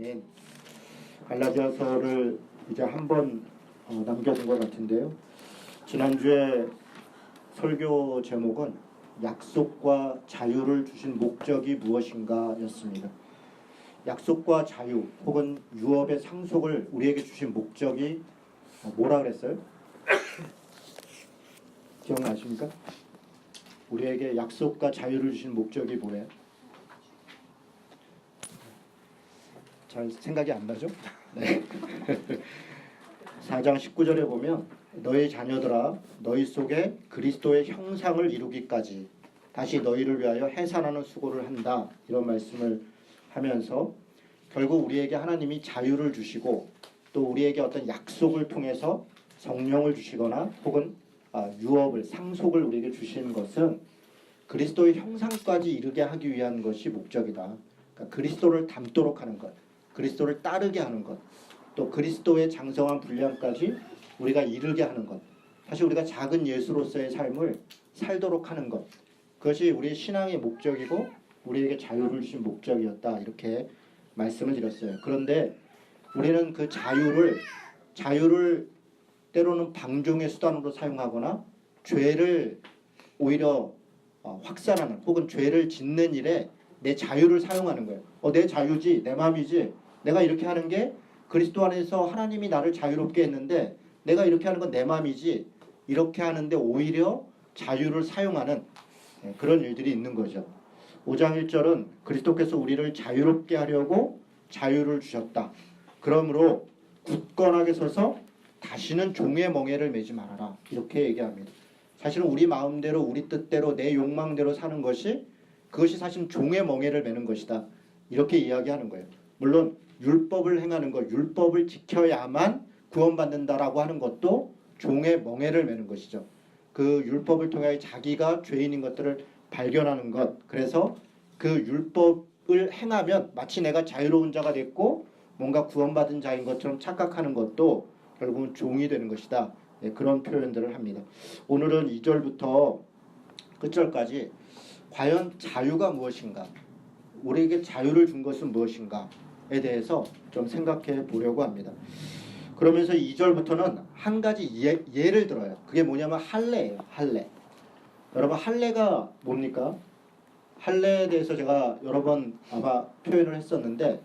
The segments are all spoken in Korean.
아닌 갈라디아서를 이제 한 번 남겨둔 것 같은데요. 지난주에 설교 제목은 약속과 자유를 주신 목적이 무엇인가 였습니다. 약속과 자유 혹은 유업의 상속을 우리에게 주신 목적이 뭐라 그랬어요? 기억나십니까? 우리에게 약속과 자유를 주신 목적이 뭐예요? 잘 생각이 안 나죠? 네. 4장 19절에 보면 너희 자녀들아 너희 속에 그리스도의 형상을 이루기까지 다시 너희를 위하여 해산하는 수고를 한다, 이런 말씀을 하면서 결국 우리에게 하나님이 자유를 주시고 또 우리에게 어떤 약속을 통해서 성령을 주시거나 혹은 유업을 상속을 우리에게 주시는 것은 그리스도의 형상까지 이르게 하기 위한 것이 목적이다. 그러니까 그리스도를 닮도록 하는 것, 그리스도를 따르게 하는 것, 또 그리스도의 장성한 분량까지 우리가 이르게 하는 것, 사실 우리가 작은 예수로서의 삶을 살도록 하는 것, 그것이 우리의 신앙의 목적이고 우리에게 자유를 주신 목적이었다, 이렇게 말씀을 드렸어요. 그런데 우리는 그 자유를 때로는 방종의 수단으로 사용하거나 죄를 오히려 확산하는 혹은 죄를 짓는 일에 내 자유를 사용하는 거예요. 내 자유지, 내 마음이지, 내가 이렇게 하는 게 그리스도 안에서 하나님이 나를 자유롭게 했는데 내가 이렇게 하는 건 내 마음이지, 이렇게 하는데 오히려 자유를 사용하는 그런 일들이 있는 거죠. 5장 1절은 그리스도께서 우리를 자유롭게 하려고 자유를 주셨다. 그러므로 굳건하게 서서 다시는 종의 멍에를 매지 말아라, 이렇게 얘기합니다. 사실은 우리 마음대로 우리 뜻대로 내 욕망대로 사는 것이, 그것이 사실 종의 멍에를 매는 것이다, 이렇게 이야기하는 거예요. 물론 율법을 행하는 것, 율법을 지켜야만 구원받는다라고 하는 것도 종의 멍에를 매는 것이죠. 그 율법을 통해 자기가 죄인인 것들을 발견하는 것, 그래서 그 율법을 행하면 마치 내가 자유로운 자가 됐고 뭔가 구원받은 자인 것처럼 착각하는 것도 결국은 종이 되는 것이다. 그런 표현들을 합니다. 오늘은 2절부터 끝절까지 과연 자유가 무엇인가, 우리에게 자유를 준 것은 무엇인가에 대해서 좀 생각해 보려고 합니다. 그러면서 2절부터는 한 가지 예를 들어요. 그게 뭐냐면 할례예요. 할례. 여러분, 할례가 뭡니까? 할례에 대해서 제가 여러 번 아마 표현을 했었는데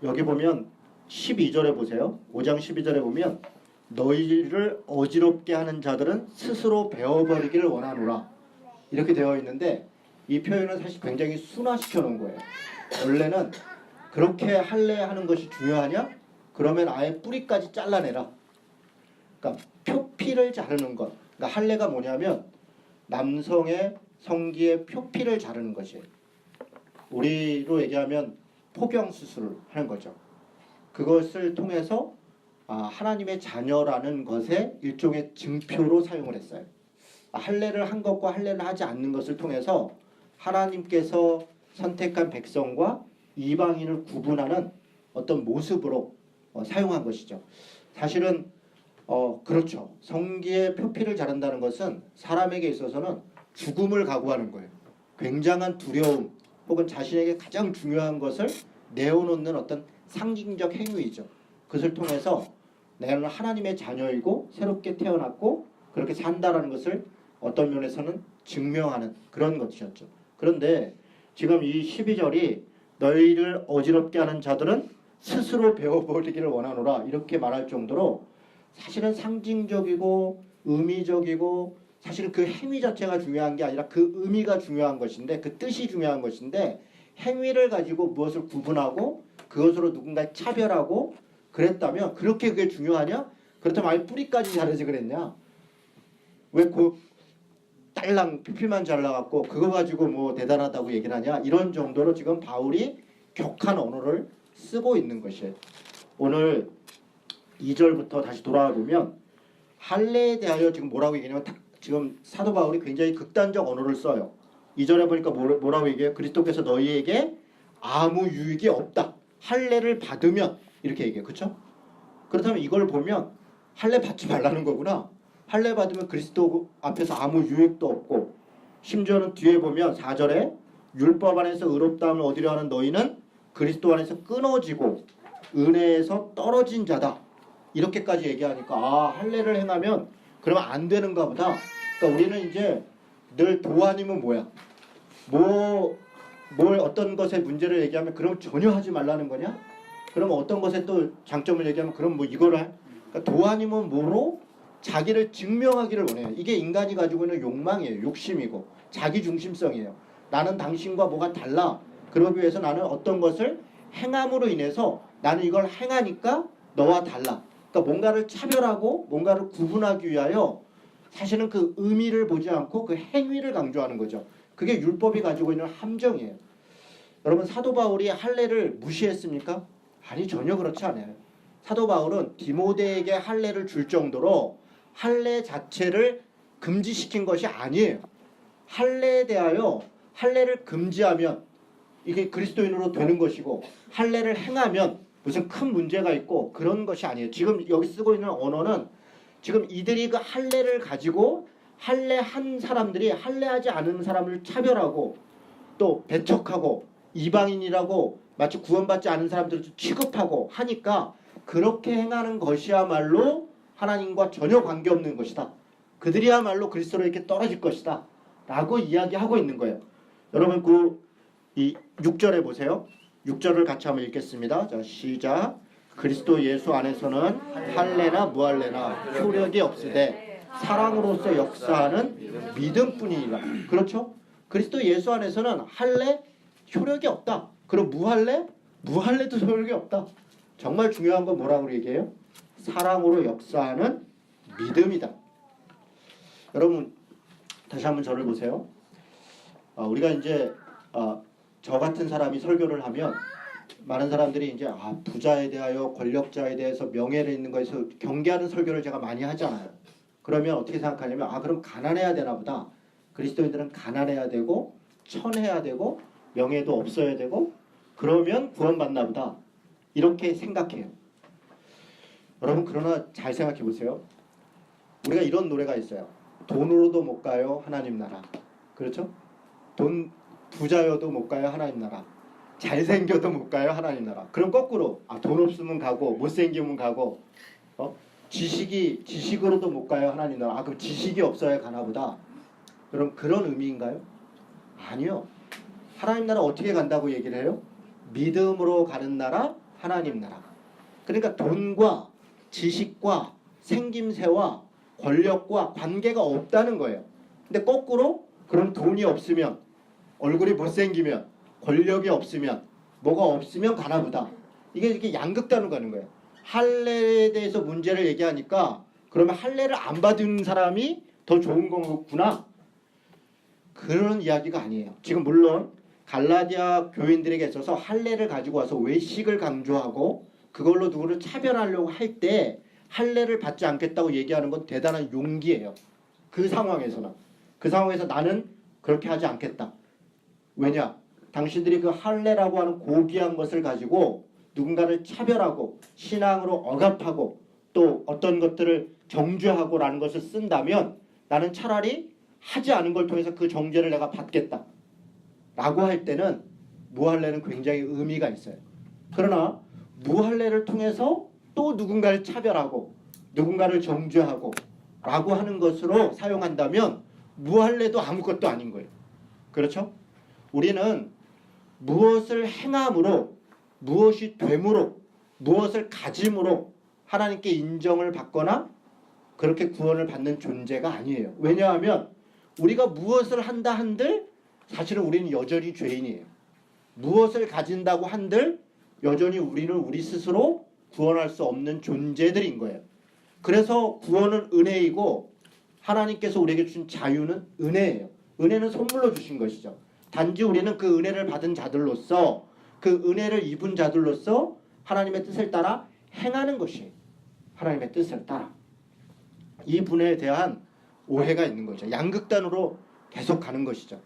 여기 보면 12절에 보세요. 5장 12절에 보면 너희를 어지럽게 하는 자들은 스스로 베어버리기를 원하노라, 이렇게 되어 있는데 이 표현은 사실 굉장히 순화시켜 놓은 거예요. 원래는 그렇게 할례하는 것이 중요하냐? 그러면 아예 뿌리까지 잘라내라. 그러니까 표피를 자르는 것. 그러니까 할례가 뭐냐면 남성의 성기의 표피를 자르는 것이에요. 우리로 얘기하면 포경 수술을 하는 거죠. 그것을 통해서 하나님의 자녀라는 것의 일종의 증표로 사용을 했어요. 할례를 한 것과 할례를 하지 않는 것을 통해서 하나님께서 선택한 백성과 이방인을 구분하는 어떤 모습으로 사용한 것이죠. 사실은 그렇죠. 성기의 표피를 자른다는 것은 사람에게 있어서는 죽음을 각오하는 거예요. 굉장한 두려움 혹은 자신에게 가장 중요한 것을 내어놓는 어떤 상징적 행위이죠. 그것을 통해서 나는 하나님의 자녀이고 새롭게 태어났고 그렇게 산다라는 것을 어떤 면에서는 증명하는 그런 것이었죠. 그런데 지금 이 12절이 너희를 어지럽게 하는 자들은 스스로 베어버리기를 원하노라, 이렇게 말할 정도로 사실은 상징적이고 의미적이고 사실은 그 행위 자체가 중요한 게 아니라 그 의미가 중요한 것인데, 그 뜻이 중요한 것인데, 행위를 가지고 무엇을 구분하고 그것으로 누군가를 차별하고 그랬다면 그렇게 그게 중요하냐? 그렇다면 아예 뿌리까지 자르지 그랬냐? 왜 딸랑 피피만 잘라갖고 그거 가지고 뭐 대단하다고 얘기를 하냐? 이런 정도로 지금 바울이 격한 언어를 쓰고 있는 것이에요. 오늘 2절부터 다시 돌아와 보면 할례에 대하여 지금 뭐라고 얘기하냐면 지금 사도 바울이 굉장히 극단적 언어를 써요. 2절에 보니까 뭐라고 얘기해요? 그리스도께서 너희에게 아무 유익이 없다. 할례를 받으면, 이렇게 얘기해요. 그렇죠? 그렇다면 이걸 보면 할례 받지 말라는 거구나. 할례 받으면 그리스도 앞에서 아무 유익도 없고, 심지어는 뒤에 보면 4절에 율법 안에서 의롭다함을 얻으려 하는 너희는 그리스도 안에서 끊어지고 은혜에서 떨어진 자다. 이렇게까지 얘기하니까 할례를 행하면 그러면 안 되는가 보다. 그러니까 우리는 이제 늘 도하님은 뭐야? 뭘 어떤 것의 문제를 얘기하면 그럼 전혀 하지 말라는 거냐? 그럼 어떤 것에 또 장점을 얘기하면 그럼 뭐 이거를 그러니까 도하님은 뭐로? 자기를 증명하기를 원해요. 이게 인간이 가지고 있는 욕망이에요. 욕심이고 자기 중심성이에요. 나는 당신과 뭐가 달라. 그러기 위해서 나는 어떤 것을 행함으로 인해서 나는 이걸 행하니까 너와 달라. 그러니까 뭔가를 차별하고 뭔가를 구분하기 위하여 사실은 그 의미를 보지 않고 그 행위를 강조하는 거죠. 그게 율법이 가지고 있는 함정이에요. 여러분 사도 바울이 할례를 무시했습니까? 아니 전혀 그렇지 않아요. 사도 바울은 디모데에게 할례를 줄 정도로 할례 자체를 금지시킨 것이 아니에요. 할례에 대하여 할례를 금지하면 이게 그리스도인으로 되는 것이고 할례를 행하면 무슨 큰 문제가 있고 그런 것이 아니에요. 지금 여기 쓰고 있는 언어는 지금 이들이 그 할례를 가지고 할례한 사람들이 할례하지 않은 사람을 차별하고 또 배척하고 이방인이라고 마치 구원받지 않은 사람들을 취급하고 하니까 그렇게 행하는 것이야말로 하나님과 전혀 관계없는 것이다. 그들이야말로 그리스도로 이렇게 떨어질 것이다. 라고 이야기하고 있는 거예요. 여러분 이 6절에 보세요. 6절을 같이 한번 읽겠습니다. 자, 시작. 그리스도 예수 안에서는 할례나 무할례나 효력이 없으되 사랑으로서 역사하는 믿음뿐이니라. 그렇죠? 그리스도 예수 안에서는 할례 효력이 없다. 그럼 무할례? 무할례도 효력이 없다. 정말 중요한 건 뭐라고 얘기해요? 사랑으로 역사하는 믿음이다. 여러분 다시 한번 저를 보세요. 우리가 이제 저 같은 사람이 설교를 하면 많은 사람들이 이제 부자에 대하여 권력자에 대해서 명예를 있는 것에서 경계하는 설교를 제가 많이 하잖아요. 그러면 어떻게 생각하냐면 그럼 가난해야 되나 보다. 그리스도인들은 가난해야 되고 천해야 되고 명예도 없어야 되고 그러면 구원받나 보다. 이렇게 생각해요. 여러분 그러나 잘 생각해 보세요. 우리가 이런 노래가 있어요. 돈으로도 못 가요 하나님 나라. 그렇죠? 부자여도 못 가요 하나님 나라. 잘생겨도 못 가요 하나님 나라. 그럼 거꾸로 돈 없으면 가고 못생기면 가고 지식으로도 못 가요 하나님 나라. 그럼 지식이 없어야 가나 보다. 그럼 그런 의미인가요? 아니요. 하나님 나라 어떻게 간다고 얘기를 해요? 믿음으로 가는 나라 하나님 나라. 그러니까 돈과 지식과 생김새와 권력과 관계가 없다는 거예요. 근데 거꾸로 그럼 돈이 없으면 얼굴이 못생기면 권력이 없으면 뭐가 없으면 가나 보다. 이게 이렇게 양극단으로 가는 거예요. 할례에 대해서 문제를 얘기하니까 그러면 할례를 안 받은 사람이 더 좋은 거구나. 그런 이야기가 아니에요. 지금 물론 갈라디아 교인들에게 있어서 할례를 가지고 와서 외식을 강조하고 그걸로 누구를 차별하려고 할 때 할례를 받지 않겠다고 얘기하는 건 대단한 용기예요. 그 상황에서는. 그 상황에서 나는 그렇게 하지 않겠다. 왜냐? 당신들이 그 할례라고 하는 고귀한 것을 가지고 누군가를 차별하고 신앙으로 억압하고 또 어떤 것들을 정죄하고라는 것을 쓴다면 나는 차라리 하지 않은 걸 통해서 그 정죄를 내가 받겠다. 라고 할 때는 무할례는 굉장히 의미가 있어요. 그러나 무할례를 통해서 또 누군가를 차별하고 누군가를 정죄하고 라고 하는 것으로 사용한다면 무할례도 아무것도 아닌 거예요. 그렇죠? 우리는 무엇을 행함으로 무엇이 됨으로 무엇을 가짐으로 하나님께 인정을 받거나 그렇게 구원을 받는 존재가 아니에요. 왜냐하면 우리가 무엇을 한다 한들 사실은 우리는 여전히 죄인이에요. 무엇을 가진다고 한들 여전히 우리는 우리 스스로 구원할 수 없는 존재들인 거예요. 그래서 구원은 은혜이고 하나님께서 우리에게 주신 자유는 은혜예요. 은혜는 선물로 주신 것이죠. 단지 우리는 그 은혜를 받은 자들로서 그 은혜를 입은 자들로서 하나님의 뜻을 따라 행하는 것이 하나님의 뜻을 따라. 이 분에 대한 오해가 있는 거죠. 양극단으로 계속 가는 것이죠.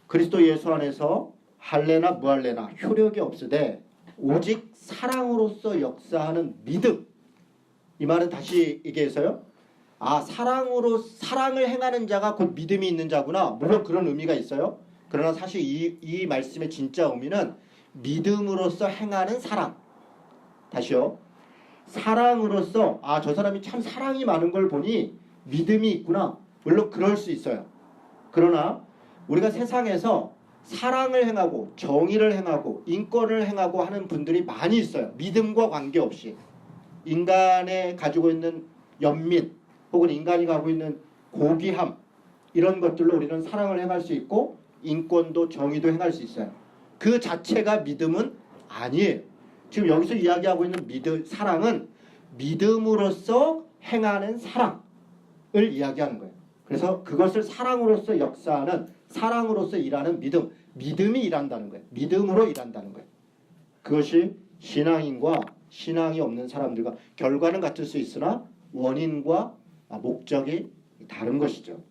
그리스도 예수 안에서 할례나 무할례나 효력이 없으되 오직 사랑으로서 역사하는 믿음. 이 말은 다시 얘기해서요. 사랑을 행하는 자가 곧 믿음이 있는 자구나. 물론 그런 의미가 있어요. 그러나 사실 이 말씀의 진짜 의미는 믿음으로써 행하는 사랑. 다시요. 사랑으로써 저 사람이 참 사랑이 많은 걸 보니 믿음이 있구나. 물론 그럴 수 있어요. 그러나 우리가 세상에서 사랑을 행하고 정의를 행하고 인권을 행하고 하는 분들이 많이 있어요. 믿음과 관계없이. 인간에 가지고 있는 연민 혹은 인간이 가지고 있는 고귀함 이런 것들로 우리는 사랑을 행할 수 있고 인권도 정의도 행할 수 있어요. 그 자체가 믿음은 아니에요. 지금 여기서 이야기하고 있는 사랑은 믿음으로써 행하는 사랑을 이야기하는 거예요. 그래서 그것을 사랑으로서 역사하는 사랑으로서 일하는 믿음이 일한다는 거예요. 믿음으로 일한다는 거예요. 그것이 신앙인과 신앙이 없는 사람들과 결과는 같을 수 있으나 원인과 목적이 다른 것이죠.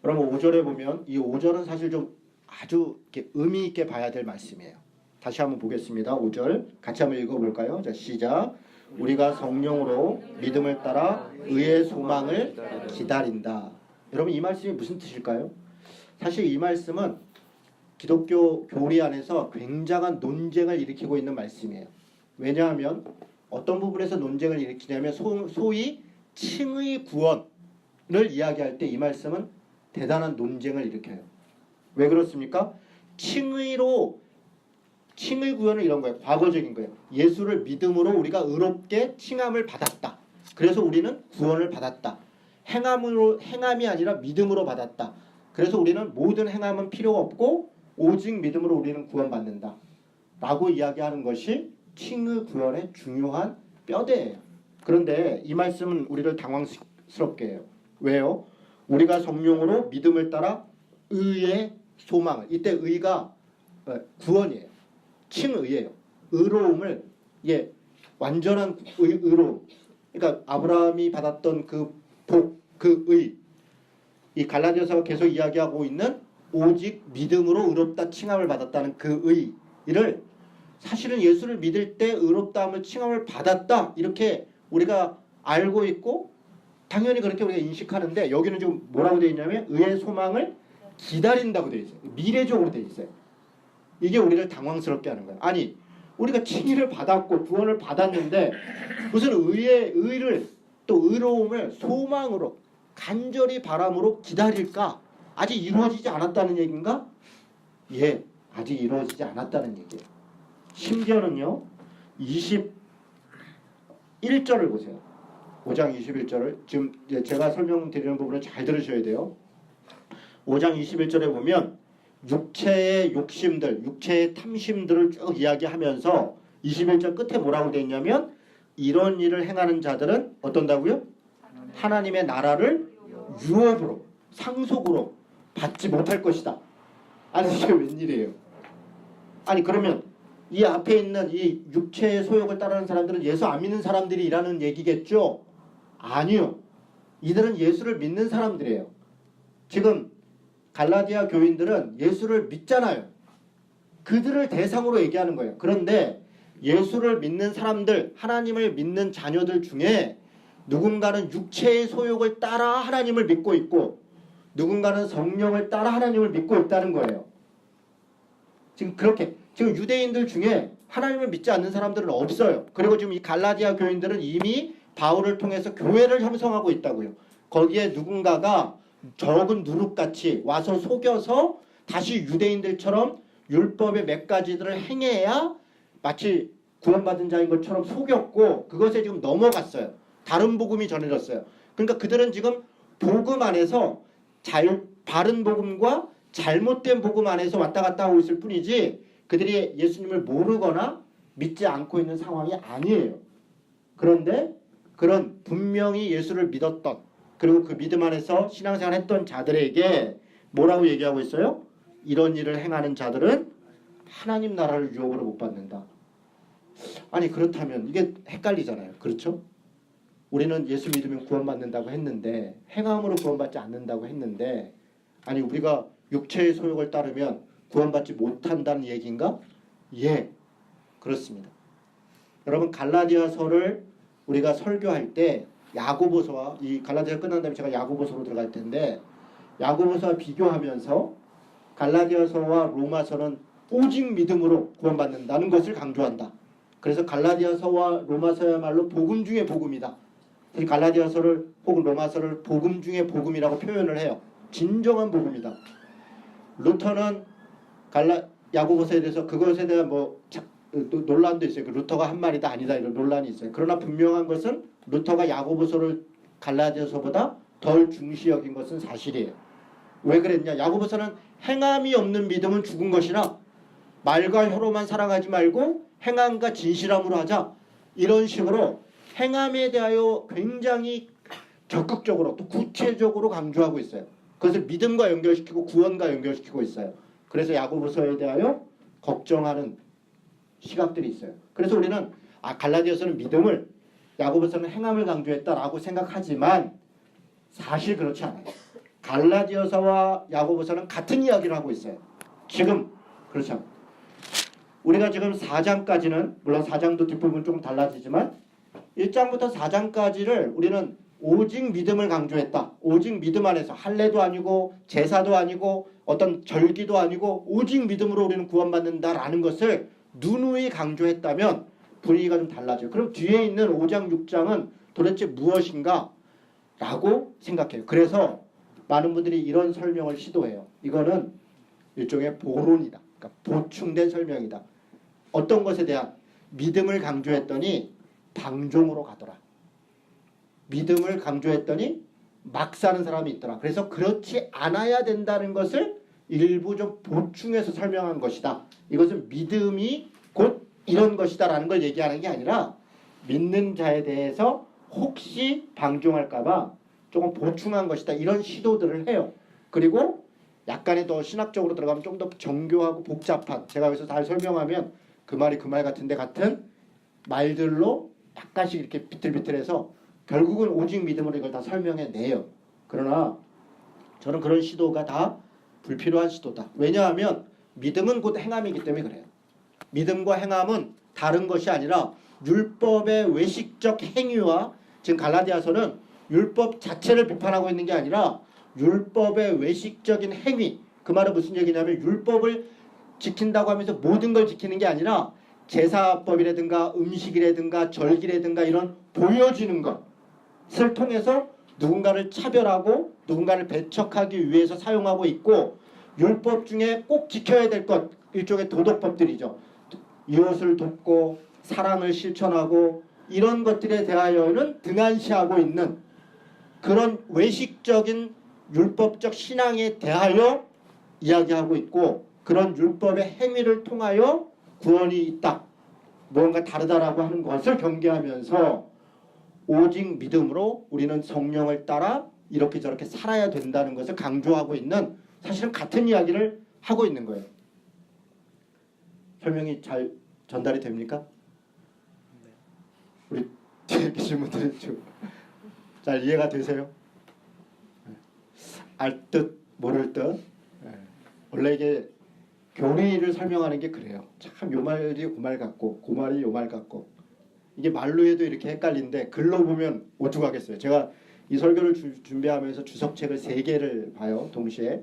그럼 5절에 보면 이 5절은 사실 좀 아주 이렇게 의미 있게 봐야 될 말씀이에요. 다시 한번 보겠습니다. 5절 같이 한번 읽어볼까요? 자, 시작. 우리가 성령으로 믿음을 따라 의의 소망을 기다린다. 여러분 이 말씀이 무슨 뜻일까요? 사실 이 말씀은 기독교 교리 안에서 굉장한 논쟁을 일으키고 있는 말씀이에요. 왜냐하면 어떤 부분에서 논쟁을 일으키냐면 소위 칭의 구원을 이야기할 때 이 말씀은 대단한 논쟁을 일으켜요. 왜 그렇습니까? 칭의 구원은 이런 거예요. 과거적인 거예요. 예수를 믿음으로 우리가 의롭게 칭함을 받았다. 그래서 우리는 구원을 받았다. 행함이 아니라 믿음으로 받았다. 그래서 우리는 모든 행함은 필요가 없고 오직 믿음으로 우리는 구원받는다. 라고 이야기하는 것이 칭의 구원의 중요한 뼈대예요. 그런데 이 말씀은 우리를 당황스럽게 해요. 왜요? 우리가 성령으로 믿음을 따라 의의 소망을. 이때 의가 구원이에요. 칭의예요. 의로움을 완전한 의로움. 그러니까 아브라함이 받았던 그 복, 그 의. 이 갈라디아서가 계속 이야기하고 있는 오직 믿음으로 의롭다 칭함을 받았다는 그 의를 사실은 예수를 믿을 때 의롭다함을 칭함을 받았다 이렇게 우리가 알고 있고 당연히 그렇게 우리가 인식하는데 여기는 좀 뭐라고 되어 있냐면 의의 소망을 기다린다고 되어 있어요. 미래적으로 되어 있어요. 이게 우리를 당황스럽게 하는 거예요. 아니 우리가 칭의를 받았고 구원을 받았는데 무슨 의를 또 의로움을 소망으로 간절히 바람으로 기다릴까? 아직 이루어지지 않았다는 얘기인가? 예, 아직 이루어지지 않았다는 얘기예요. 심지어는요 21절을 보세요. 5장 21절을 지금 제가 설명드리는 부분을 잘 들으셔야 돼요. 5장 21절에 보면 육체의 욕심들, 육체의 탐심들을 쭉 이야기하면서 21절 끝에 뭐라고 되어 있냐면 이런 일을 행하는 자들은 어떤다고요? 하나님의 나라를 유업으로, 상속으로 받지 못할 것이다. 아니 이게 웬일이에요? 아니 그러면 이 앞에 있는 이 육체의 소욕을 따르는 사람들은 예수 안 믿는 사람들이라는 얘기겠죠? 아니요. 이들은 예수를 믿는 사람들이에요. 지금 갈라디아 교인들은 예수를 믿잖아요. 그들을 대상으로 얘기하는 거예요. 그런데 예수를 믿는 사람들, 하나님을 믿는 자녀들 중에 누군가는 육체의 소욕을 따라 하나님을 믿고 있고 누군가는 성령을 따라 하나님을 믿고 있다는 거예요. 지금 유대인들 중에 하나님을 믿지 않는 사람들은 없어요. 그리고 지금 이 갈라디아 교인들은 이미 바울을 통해서 교회를 형성하고 있다고요. 거기에 누군가가 적은 누룩같이 와서 속여서 다시 유대인들처럼 율법의 몇 가지들을 행해야 마치 구원받은 자인 것처럼 속였고 그것에 지금 넘어갔어요. 다른 복음이 전해졌어요. 그러니까 그들은 지금 복음 안에서 바른 복음과 잘못된 복음 안에서 왔다 갔다 하고 있을 뿐이지 그들이 예수님을 모르거나 믿지 않고 있는 상황이 아니에요. 그런데 그런 분명히 예수를 믿었던 그리고 그 믿음 안에서 신앙생활 했던 자들에게 뭐라고 얘기하고 있어요? 이런 일을 행하는 자들은 하나님 나라를 유업으로 못 받는다. 아니 그렇다면 이게 헷갈리잖아요. 그렇죠? 우리는 예수 믿으면 구원받는다고 했는데 행함으로 구원받지 않는다고 했는데 아니 우리가 육체의 소욕을 따르면 구원받지 못한다는 얘기인가? 예, 그렇습니다. 여러분 갈라디아서를 우리가 설교할 때 야고보서와 이 갈라디아서 끝난 다음에 제가 야고보서로 들어갈 텐데 야고보서와 비교하면서 갈라디아서와 로마서는 오직 믿음으로 구원받는다는 것을 강조한다. 그래서 갈라디아서와 로마서야말로 복음 중의 복음이다. 이 갈라디아서를 혹은 로마서를 복음 중의 복음이라고 표현을 해요. 진정한 복음이다. 루터는 야고보서에 대해서 그것에 대한 논란도 있어요. 루터가 한 말이다 아니다 이런 논란이 있어요. 그러나 분명한 것은 루터가 야고보서를 갈라디아서보다 덜 중시 여긴 것은 사실이에요. 왜 그랬냐? 야고보서는 행함이 없는 믿음은 죽은 것이라 말과 혀로만 사랑하지 말고 행함과 진실함으로 하자. 이런 식으로 행함에 대하여 굉장히 적극적으로 또 구체적으로 강조하고 있어요. 그것을 믿음과 연결시키고 구원과 연결시키고 있어요. 그래서 야고보서에 대하여 걱정하는 시각들이 있어요. 그래서 우리는 갈라디아서는 믿음을, 야고보서는 행함을 강조했다라고 생각하지만 사실 그렇지 않아요. 갈라디아서와 야고보서는 같은 이야기를 하고 있어요. 지금 그렇지 않아요. 우리가 지금 4장까지는 물론 4장도 뒷부분 조금 달라지지만 1장부터 4장까지를 우리는 오직 믿음을 강조했다. 오직 믿음 안에서 할례도 아니고 제사도 아니고 어떤 절기도 아니고 오직 믿음으로 우리는 구원받는다라는 것을 누누이 강조했다면 분위기가 좀 달라져요. 그럼 뒤에 있는 5장, 6장은 도대체 무엇인가? 라고 생각해요. 그래서 많은 분들이 이런 설명을 시도해요. 이거는 일종의 보론이다. 그러니까 보충된 설명이다. 어떤 것에 대한 믿음을 강조했더니 방종으로 가더라. 믿음을 강조했더니 막 사는 사람이 있더라. 그래서 그렇지 않아야 된다는 것을 일부 좀 보충해서 설명한 것이다. 이것은 믿음이 곧 이런 것이다라는 걸 얘기하는 게 아니라 믿는 자에 대해서 혹시 방종할까봐 조금 보충한 것이다. 이런 시도들을 해요. 그리고 약간의 더 신학적으로 들어가면 좀 더 정교하고 복잡한, 제가 여기서 잘 설명하면 그 말이 그 말 같은데 같은 말들로 약간씩 이렇게 비틀비틀해서 결국은 오직 믿음으로 이걸 다 설명해내요. 그러나 저는 그런 시도가 다 불필요한 시도다. 왜냐하면 믿음은 곧 행함이기 때문에 그래요. 믿음과 행함은 다른 것이 아니라 율법의 외식적 행위와, 지금 갈라디아서는 율법 자체를 비판하고 있는 게 아니라 율법의 외식적인 행위, 그 말은 무슨 얘기냐면 율법을 지킨다고 하면서 모든 걸 지키는 게 아니라 제사법이라든가 음식이라든가 절기라든가 이런 보여지는 것을 통해서 누군가를 차별하고 누군가를 배척하기 위해서 사용하고 있고, 율법 중에 꼭 지켜야 될 것, 일종의 도덕법들이죠. 이웃을 돕고 사랑을 실천하고 이런 것들에 대하여는 등한시하고 있는 그런 외식적인 율법적 신앙에 대하여 이야기하고 있고, 그런 율법의 행위를 통하여 구원이 있다, 뭔가 다르다라고 하는 것을 경계하면서 오직 믿음으로 우리는 성령을 따라 이렇게 저렇게 살아야 된다는 것을 강조하고 있는, 사실은 같은 이야기를 하고 있는 거예요. 설명이 잘 전달이 됩니까? 우리 뒤에 계신 분들은 잘 이해가 되세요? 알 듯 모를 듯. 원래 이게 교리를 설명하는 게 그래요. 참 요 말이 그 말 같고 그 말이 요 말 같고, 이게 말로 해도 이렇게 헷갈리는데 글로 보면 오죽하겠어요. 제가 이 설교를 준비하면서 주석책을 3개를 봐요. 동시에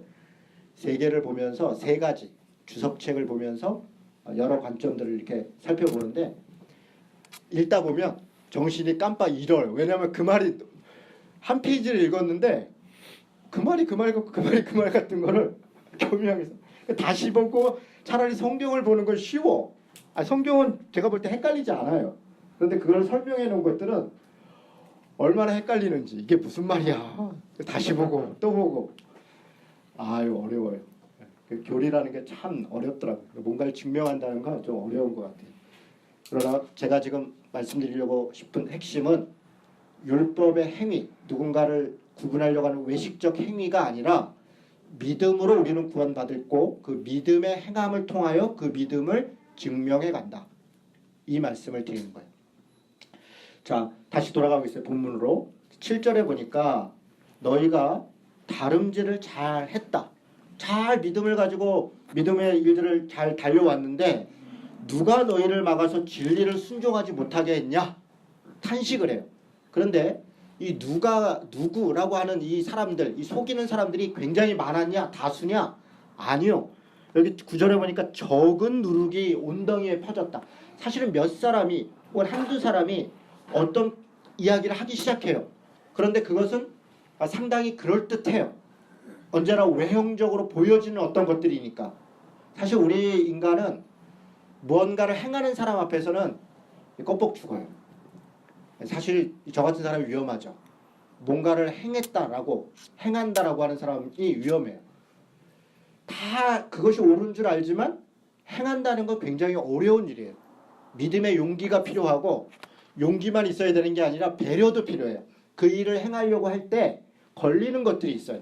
3개를 보면서 3가지 주석책을 보면서 여러 관점들을 이렇게 살펴보는데, 읽다 보면 정신이 깜빡 잃어요. 왜냐하면 그 말이 한 페이지를 읽었는데 그 말이 그 말 같고 그 말이 그 말 같은 거를 교묘하게 다시 보고, 차라리 성경을 보는 건 쉬워. 성경은 제가 볼 때 헷갈리지 않아요. 그런데 그걸 설명해 놓은 것들은 얼마나 헷갈리는지, 이게 무슨 말이야, 다시 보고 또 보고, 어려워요. 교리라는 게 참 어렵더라고요. 뭔가를 증명한다는 건 좀 어려운 것 같아요. 그러나 제가 지금 말씀드리려고 싶은 핵심은 율법의 행위, 누군가를 구분하려고 하는 외식적 행위가 아니라 믿음으로 우리는 구원받았고 그 믿음의 행함을 통하여 그 믿음을 증명해 간다. 이 말씀을 드리는 거예요. 자, 다시 돌아가고 있어요. 본문으로. 7절에 보니까 너희가 다름질을 잘 했다. 잘 믿음을 가지고 믿음의 일들을 잘 달려왔는데 누가 너희를 막아서 진리를 순종하지 못하게 했냐? 탄식을 해요. 그런데 이 누구라고 하는 이 사람들, 이 속이는 사람들이 굉장히 많았냐? 다수냐? 아니요. 여기 구절에 보니까 적은 누룩이 온덩이에 퍼졌다. 사실은 몇 사람이 혹은 한두 사람이 어떤 이야기를 하기 시작해요. 그런데 그것은 상당히 그럴듯해요. 언제나 외형적으로 보여지는 어떤 것들이니까. 사실 우리 인간은 무언가를 행하는 사람 앞에서는 껍벅 죽어요. 사실 저 같은 사람이 위험하죠. 뭔가를 행했다라고 행한다라고 하는 사람이 위험해요. 다 그것이 옳은 줄 알지만 행한다는 건 굉장히 어려운 일이에요. 믿음의 용기가 필요하고 용기만 있어야 되는 게 아니라 배려도 필요해요. 그 일을 행하려고 할 때 걸리는 것들이 있어요.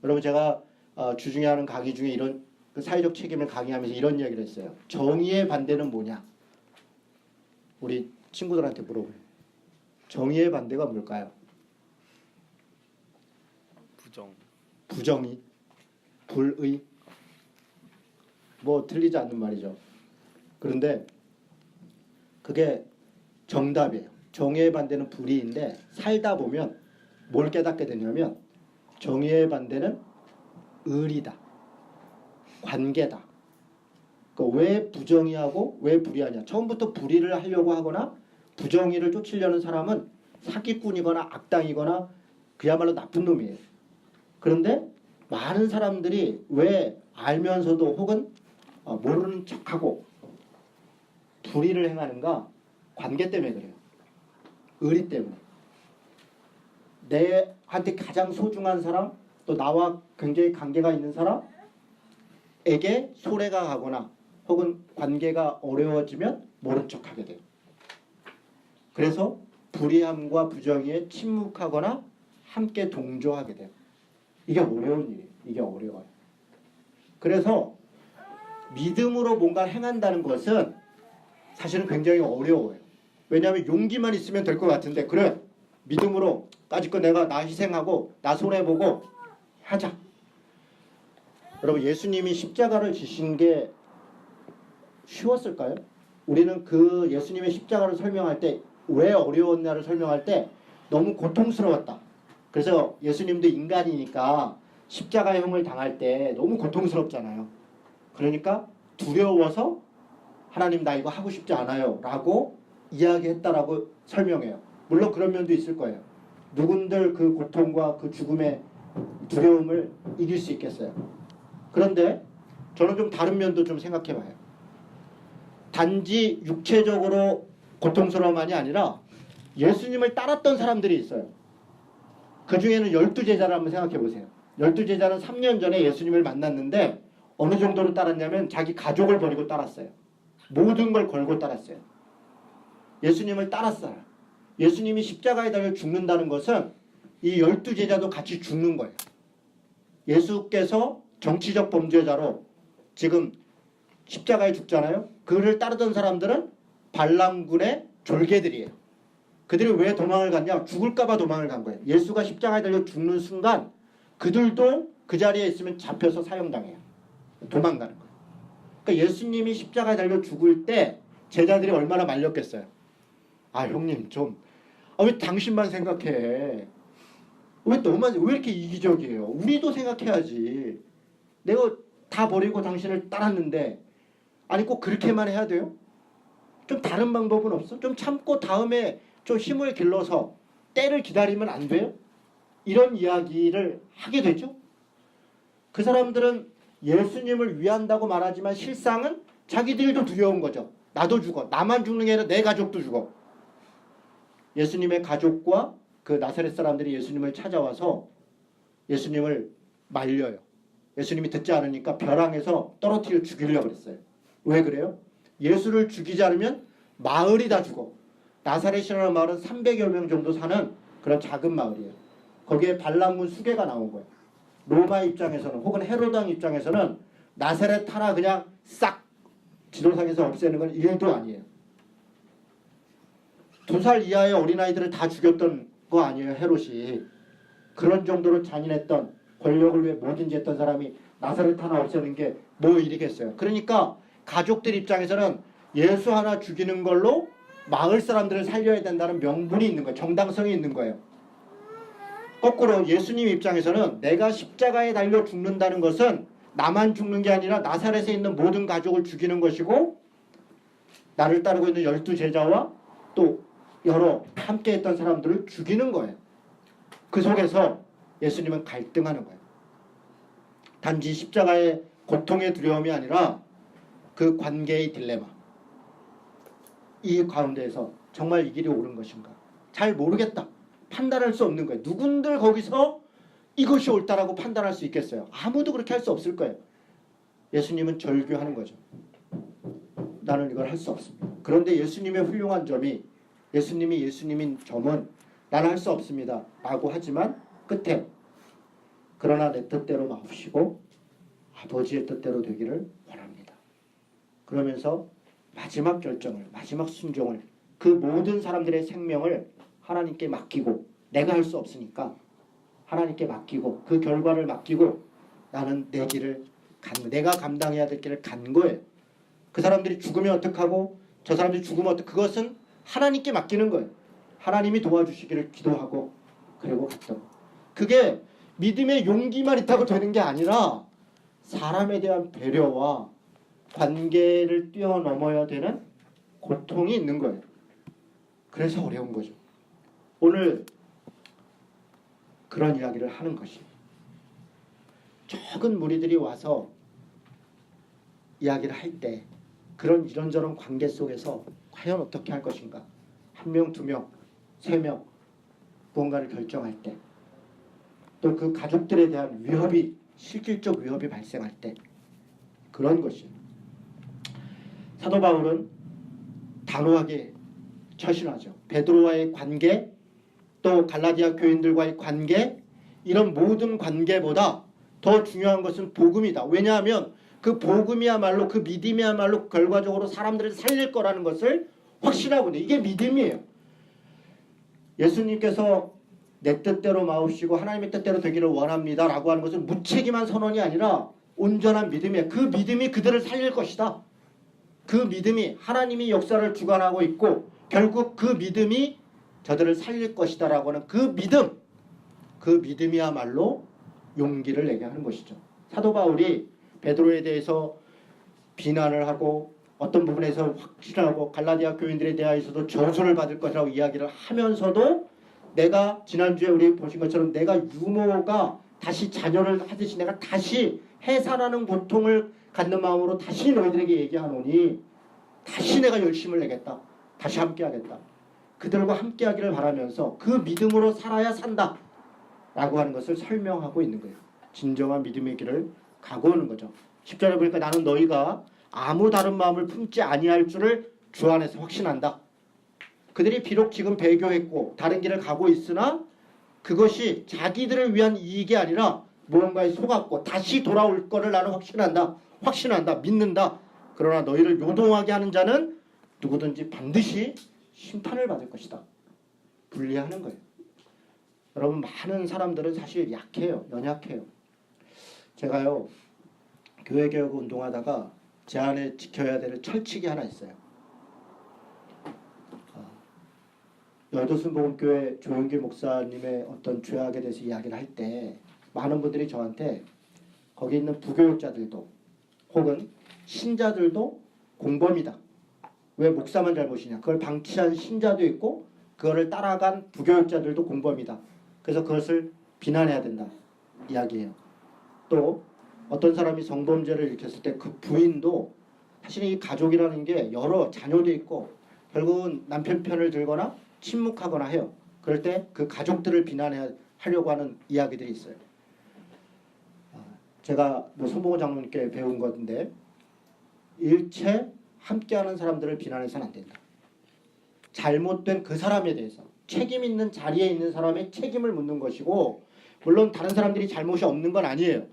여러분 제가 주중에 하는 강의 중에 이런 그 사회적 책임을 강의하면서 이런 이야기를 했어요. 정의의 반대는 뭐냐? 우리 친구들한테 물어보요. 정의의 반대가 뭘까요? 부정의, 불의, 뭐 틀리지 않는 말이죠. 그런데 그게 정답이에요. 정의의 반대는 불의인데 살다 보면 뭘 깨닫게 되냐면 정의의 반대는 의리다, 관계다. 그러니까 왜 부정의하고 왜 불의하냐? 처음부터 불의를 하려고 하거나 부정의를 쫓으려는 사람은 사기꾼이거나 악당이거나 그야말로 나쁜 놈이에요. 그런데 많은 사람들이 왜 알면서도 혹은 모르는 척하고 불의를 행하는가? 관계 때문에 그래요. 의리 때문에. 내한테 가장 소중한 사람, 또 나와 굉장히 관계가 있는 사람에게 소래가 가거나 혹은 관계가 어려워지면 모른 척하게 돼요. 그래서 불의함과 부정의에 침묵하거나 함께 동조하게 돼요. 이게 어려운 일이에요. 이게 어려워요. 그래서 믿음으로 뭔가를 행한다는 것은 사실은 굉장히 어려워요. 왜냐하면 용기만 있으면 될 것 같은데 그래 믿음으로 까짓거 내가 나 희생하고 나 손해보고 하자. 여러분 예수님이 십자가를 지신 게 쉬웠을까요? 우리는 그 예수님의 십자가를 설명할 때 왜 어려웠냐를 설명할 때 너무 고통스러웠다. 그래서 예수님도 인간이니까 십자가형을 당할 때 너무 고통스럽잖아요. 그러니까 두려워서 하나님 나 이거 하고 싶지 않아요 라고 이야기했다라고 설명해요. 물론 그런 면도 있을 거예요. 누군들 그 고통과 그 죽음의 두려움을 이길 수 있겠어요. 그런데 저는 좀 다른 면도 좀 생각해 봐요. 단지 육체적으로 고통스러움만이 아니라 예수님을 따랐던 사람들이 있어요. 그 중에는 12제자를 한번 생각해 보세요. 12제자는 3년 전에 예수님을 만났는데 어느 정도로 따랐냐면 자기 가족을 버리고 따랐어요. 모든 걸 걸고 따랐어요. 예수님을 따랐어요. 예수님이 십자가에 달려 죽는다는 것은 이 12제자도 같이 죽는 거예요. 예수께서 정치적 범죄자로 지금 십자가에 죽잖아요. 그를 따르던 사람들은 발람군의 졸개들이에요. 그들이 왜 도망을 갔냐? 죽을까봐 도망을 간 거예요. 예수가 십자가에 달려 죽는 순간 그들도 그 자리에 있으면 잡혀서 사형당해요. 도망가는 거예요. 그러니까 예수님이 십자가에 달려 죽을 때 제자들이 얼마나 말렸겠어요. 아 형님 좀 왜 당신만 생각해? 왜 이렇게 이기적이에요? 우리도 생각해야지. 내가 다 버리고 당신을 따랐는데 아니 꼭 그렇게만 해야 돼요? 좀 다른 방법은 없어? 좀 참고 다음에 좀 힘을 길러서 때를 기다리면 안 돼요? 이런 이야기를 하게 되죠. 그 사람들은 예수님을 위한다고 말하지만 실상은 자기들도 두려운 거죠. 나도 죽어. 나만 죽는 게 아니라 내 가족도 죽어. 예수님의 가족과 그 나사렛 사람들이 예수님을 찾아와서 예수님을 말려요. 예수님이 듣지 않으니까 벼랑에서 떨어뜨려 죽이려고 그랬어요. 왜 그래요? 예수를 죽이지 않으면 마을이 다 죽어. 나사렛이라는 마을은 300여 명 정도 사는 그런 작은 마을이에요. 거기에 발람군 수계가 나온 거예요. 로마 입장에서는 혹은 헤로당 입장에서는 나사렛 하나 그냥 싹 지도상에서 없애는 건 일도 아니에요. 2살 이하의 어린아이들을 다 죽였던 거 아니에요. 헤롯이. 그런 정도로 잔인했던 권력을 위해 뭐든지 했던 사람이 나사렛 하나 없애는 게 뭐 일이겠어요. 그러니까 가족들 입장에서는 예수 하나 죽이는 걸로 마을 사람들을 살려야 된다는 명분이 있는 거예요. 정당성이 있는 거예요. 거꾸로 예수님 입장에서는 내가 십자가에 달려 죽는다는 것은 나만 죽는 게 아니라 나사렛에 있는 모든 가족을 죽이는 것이고 나를 따르고 있는 12제자와 또 여러 함께 했던 사람들을 죽이는 거예요. 그 속에서 예수님은 갈등하는 거예요. 단지 십자가의 고통의 두려움이 아니라 그 관계의 딜레마. 이 가운데에서 정말 이 길이 옳은 것인가? 잘 모르겠다. 판단할 수 없는 거예요. 누군들 거기서 이것이 옳다라고 판단할 수 있겠어요? 아무도 그렇게 할 수 없을 거예요. 예수님은 절규하는 거죠. 나는 이걸 할 수 없습니다. 그런데 예수님의 훌륭한 점이 예수님이 예수님인 점은 나는 할 수 없습니다 라고 하지만 끝에 그러나 내 뜻대로 마옵시고 아버지의 뜻대로 되기를 원합니다. 그러면서 마지막 결정을, 마지막 순종을, 그 모든 사람들의 생명을 하나님께 맡기고, 내가 할 수 없으니까 하나님께 맡기고 그 결과를 맡기고 나는 내 길을 내가 감당해야 될 길을 간 거예요. 그 사람들이 죽으면 어떡하고 저 사람들이 죽으면 그것은 하나님께 맡기는 거예요. 하나님이 도와주시기를 기도하고 그리고 갔던 거. 그게 믿음의 용기만 있다고 되는 게 아니라 사람에 대한 배려와 관계를 뛰어넘어야 되는 고통이 있는 거예요. 그래서 어려운 거죠. 오늘 그런 이야기를 하는 것이 적은 무리들이 와서 이야기를 할 때 그런 이런저런 관계 속에서 과연 어떻게 할 것인가? 1명, 2명, 3명 무언가를 결정할 때 또 그 가족들에 대한 위협이 실질적 위협이 발생할 때 그런 것이 사도 바울은 단호하게 처신하죠. 베드로와의 관계 또 갈라디아 교인들과의 관계 이런 모든 관계보다 더 중요한 것은 복음이다. 왜냐하면 그 복음이야말로 그 믿음이야말로 결과적으로 사람들을 살릴 거라는 것을 확신하거든요. 이게 믿음이에요. 예수님께서 내 뜻대로 마옵시고 하나님의 뜻대로 되기를 원합니다 라고 하는 것은 무책임한 선언이 아니라 온전한 믿음이에요. 그 믿음이 그들을 살릴 것이다. 그 믿음이 하나님이 역사를 주관하고 있고 결국 그 믿음이 저들을 살릴 것이다 라고 하는 그 믿음이야말로 용기를 내게 하는 것이죠. 사도 바울이 베드로에 대해서 비난을 하고 어떤 부분에서 확신하고 갈라디아 교인들에 대하여서도 저주를 받을 것이라고 이야기를 하면서도 내가 지난주에 우리 보신 것처럼 내가 유모가 다시 자녀를 하듯이 내가 다시 해산하는 고통을 갖는 마음으로 다시 너희들에게 얘기하노니 다시 내가 열심을 내겠다. 다시 함께하겠다. 그들과 함께하기를 바라면서 그 믿음으로 살아야 산다 라고 하는 것을 설명하고 있는 거예요. 진정한 믿음의 길을 가고 오는 거죠. 10절에 보니까 나는 너희가 아무 다른 마음을 품지 아니할 줄을 주 안에서 확신한다. 그들이 비록 지금 배교했고 다른 길을 가고 있으나 그것이 자기들을 위한 이익이 아니라 무언가에 속았고 다시 돌아올 거를 나는 확신한다. 믿는다. 그러나 너희를 요동하게 하는 자는 누구든지 반드시 심판을 받을 것이다. 분리하는 거예요. 여러분 많은 사람들은 사실 약해요. 연약해요. 제가요 교회개혁 운동하다가 제 안에 지켜야 될 철칙이 하나 있어요. 여도순복음교회 조영길 목사님의 어떤 죄악에 대해서 이야기를 할 때 많은 분들이 저한테 거기 있는 부교육자들도 혹은 신자들도 공범이다. 왜 목사만 잘못이냐. 그걸 방치한 신자도 있고 그거를 따라간 부교육자들도 공범이다. 그래서 그것을 비난해야 된다. 이야기해요. 또 어떤 사람이 성범죄를 일으켰을 때 그 부인도 사실 이 가족이라는 게 여러 자녀도 있고 결국은 남편 편을 들거나 침묵하거나 해요. 그럴 때 그 가족들을 비난하려고 하는 이야기들이 있어요. 제가 손봉호 장로님께 배운 건데 일체 함께하는 사람들을 비난해서는 안 된다. 잘못된 그 사람에 대해서 책임 있는 자리에 있는 사람의 책임을 묻는 것이고 물론 다른 사람들이 잘못이 없는 건 아니에요.